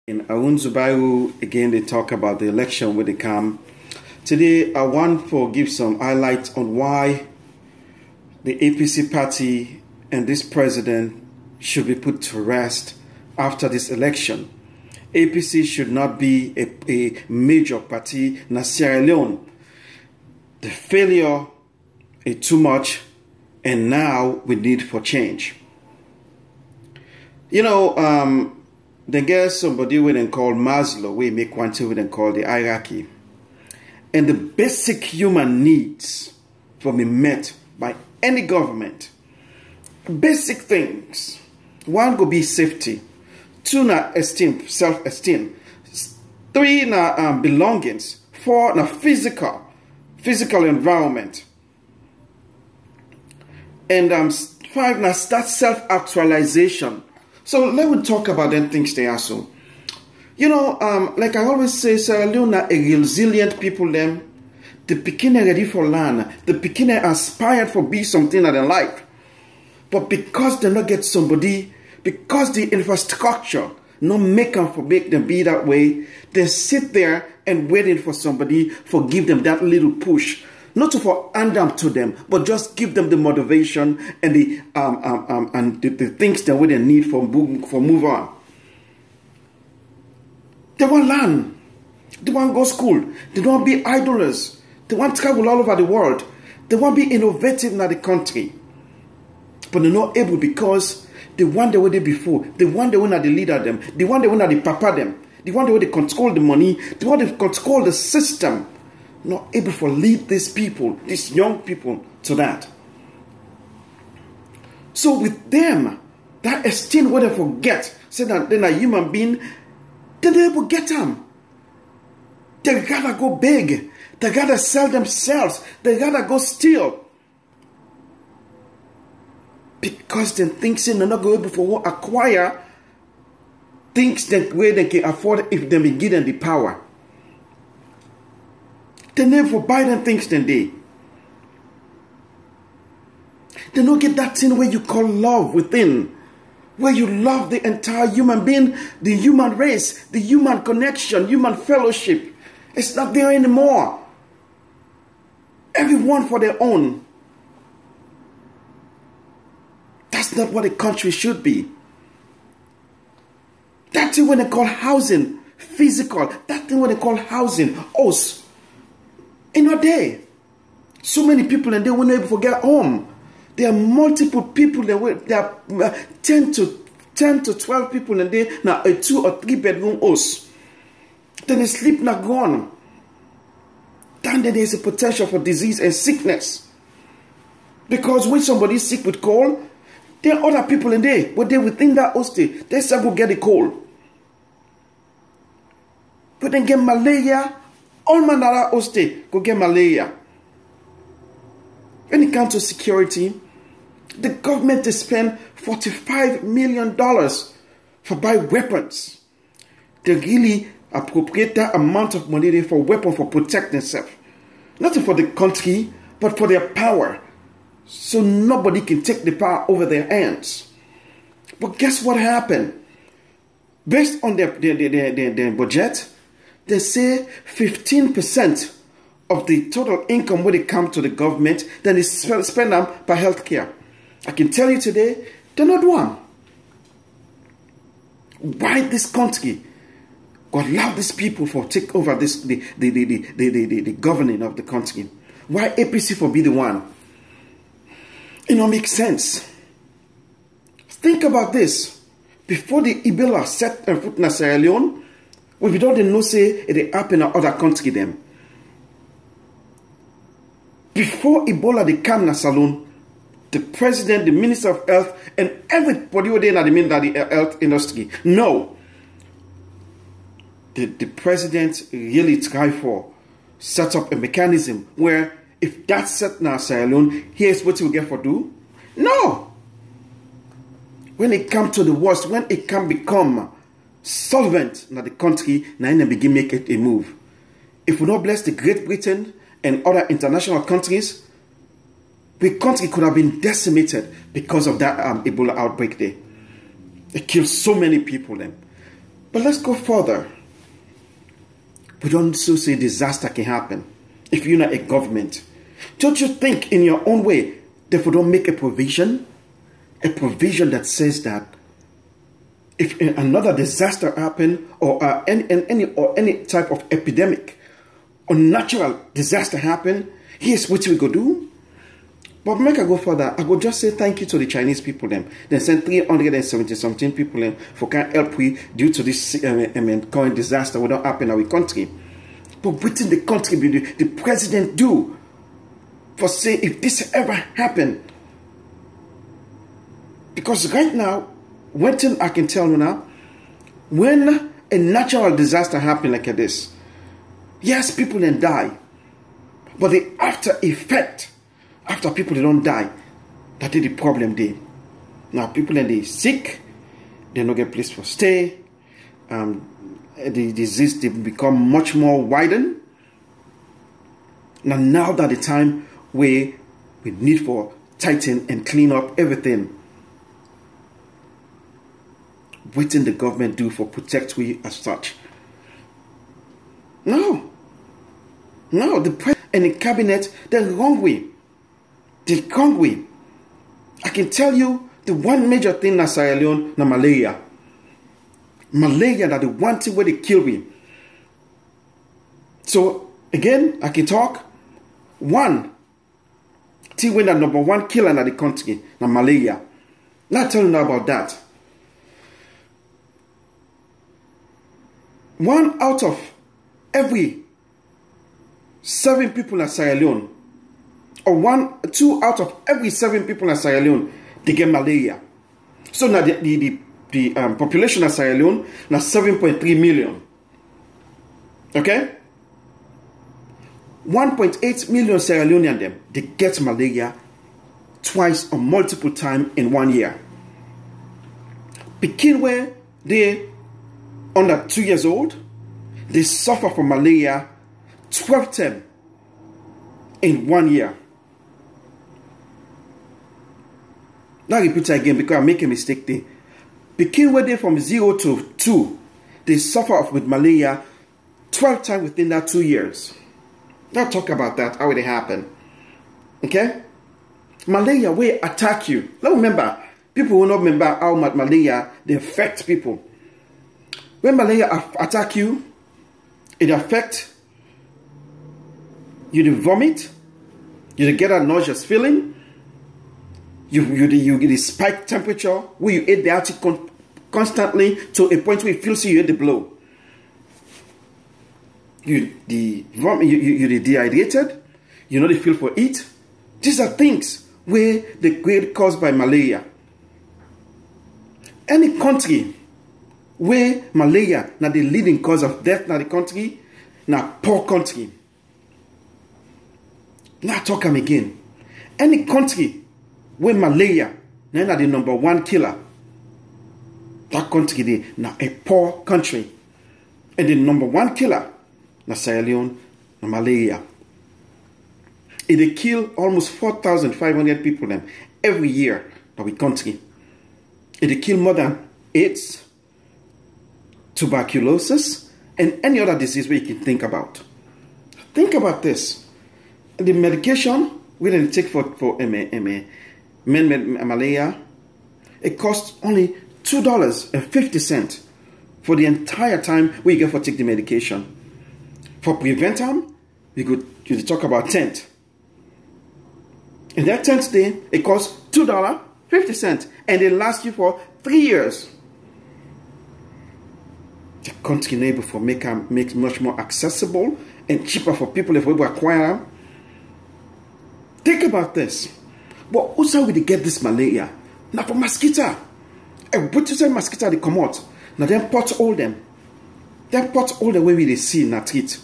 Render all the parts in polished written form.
In Arun Zubairu, again, they talk about the election where they come. Today, I want to give some highlights on why the APC party and this president should be put to rest after this election. APC should not be a major party in Sierra Leone. The failure is too much, and now we need for change. You know, they get somebody we then call Maslow, we make one thing we then call the hierarchy. And the basic human needs for be met by any government. Basic things. One could be safety. Two, na esteem, self-esteem. Three, na belongings. Four, na physical environment. And five, na start self-actualization. So let me talk about them things they are so. You know, like I always say, Sierra Leone are a resilient people them. The Pekin are ready for land. The Pekin are aspired for be something in their life. But because they not get somebody, because the infrastructure not make them be that way, they sit there and waiting for somebody for give them that little push. Not to for hand them to them, but just give them the motivation and the things that they need for move on. They want learn. They want go school. They don't be idlers. They want travel all over the world. They want be innovative in the country. But they're not able because they want the way they before. They want the way that they leader them. They want the way that they papa them. They want the way they control the money. They want to control the system. Not able to lead these people, these young people, to that. So with them, that esteem what they forget, say that they're a human being, then they will get them. They gotta go big. They gotta sell themselves. They gotta go steal. Because they think they're not going to be able to acquire things that way they can afford if they be given the power. They never buy them things then they don't get that thing where you call love within. Where you love the entire human being, the human race, the human connection, human fellowship. It's not there anymore. Everyone for their own. That's not what a country should be. That thing when they call housing, physical, that thing when they call housing, us. In a day, so many people and they will never forget home. There are multiple people. There are 10 to 12 people and they now a 2 or 3 bedroom house. Then they sleep not gone. Then there is a potential for disease and sickness. Because when somebody is sick with cold, there are other people in there, but they within that house they still go get a cold. But then get malaria. All manner of state go get malaria. When it comes to security, the government has spent $45 million for buy weapons. They really appropriate that amount of money for weapons for protect themselves. Not for the country, but for their power. So nobody can take the power over their hands. But guess what happened? Based on their budget, they say 15% of the total income when it comes to the government, then is spent on by healthcare. I can tell you today, they're not one. Why this country God allow these people for take over this the governing of the country? Why APC for be the one? It don't make sense. Think about this. Before the Ebola set foot in Sierra Leone, we don't know say it happen in other country them. Before Ebola they come in Salon, the president, the minister of health, and everybody were there in the health industry. No. The president really tried for set up a mechanism where if that's set now Sierra Leone, here's what you get for do. No. When it comes to the worst, when it can become solvent in the country, now they begin make it a move. If we not bless the Great Britain and other international countries, the country could have been decimated because of that Ebola outbreak there. It killed so many people then. But let's go further. We don't so say disaster can happen if you're not a government. Don't you think in your own way, therefore don't make a provision that says that if another disaster happen or any type of epidemic or natural disaster happen, here's what we go do. But make I go further, I go just say thank you to the Chinese people them. They sent 370 something people them for can help we due to this current disaster will not happen in our country. But within the country, the president do for say if this ever happen. Because right now, one thing I can tell you now, when a natural disaster happen like this, yes, people then die. But the after effect, after people they don't die, that is the problem there. Now people then they sick, they don't get place for stay, the disease they become much more widened. Now that the time where we need for tighten and clean up everything. What did the government do for protect we as such? No, the president and the cabinet, they're wrong way. The wrong way. I can tell you the one major thing na Sierra Leone na malaria. Malaria that the one thing where they kill we. So again, I can talk. One thing when the number one killer in the country na malaria. Not telling you about that. 1 out of every 7 people in Sierra Leone, or 2 out of every 7 people in Sierra Leone, they get malaria. So now the population of Sierra Leone now 7.3 million. Okay, 1.8 million Sierra Leonean them they get malaria twice or multiple times in 1 year. Begin where they under 2 years old, they suffer from malaria 12 times in 1 year. Now I repeat it again because I make a mistake there. Begin where they from 0 to 2, they suffer with malaria 12 times within that 2 years. Now talk about that, how it happen. Okay? Malaria will attack you. Now remember, people will not remember how much malaria they affect people. When malaria attack you, it affects you to vomit, you to get a nauseous feeling, you get a spiked temperature where you eat the altitude constantly to a point where it feels you hit the blow. You're dehydrated, you know the feel for eat. These are things where they get caused by malaria. Any country where malaria now the leading cause of death in the country, now poor country. Now talk them again. Any country where malaria now the number one killer, that country there now a poor country. And the number one killer, now Sierra Leone, now malaria. They kill almost 4,500 people then every year in the country. They kill more than AIDS, tuberculosis, and any other disease where you can think about. Think about this. The medication we didn't take for malaria, it costs only $2.50 for the entire time we get for take the medication. For prevention, we could talk about tent. In that 10th day, it costs $2.50 and it lasts you for 3 years. The country neighbor for make much more accessible and cheaper for people if we acquire them. Think about this. But also we get this malaria. Now for mosquito. And what you say mosquito they come out. Now then pot all them. Then pot all the way they see in that street.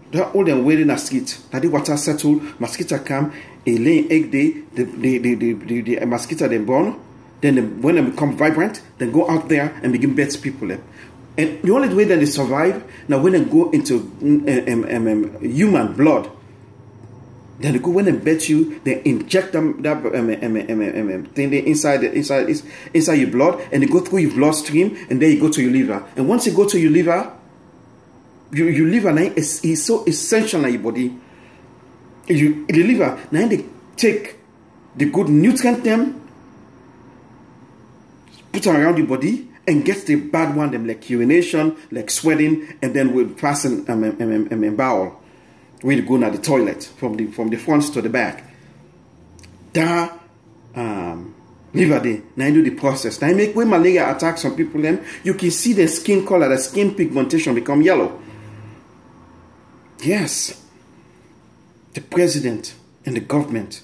They're all them wearing a street. Now the water settle, mosquito come, a laying egg day, the mosquito they born. Then when they become vibrant, then go out there and begin bite people. And the only way that they survive, now when they go into human blood, Then they go when they bet you, they inject them that thing inside your blood, and they go through your bloodstream, and then you go to your liver. And once you go to your liver, your liver now is so essential in your body. The liver now they take the good nutrient them, put them around your body, and get the bad one them like urination, like sweating, and then we'll pass in bowel. We go to the toilet from the front to the back. That liver day now do the process. Now make when malaria attacks some people, then you can see the skin color, the skin pigmentation become yellow. Yes, the president and the government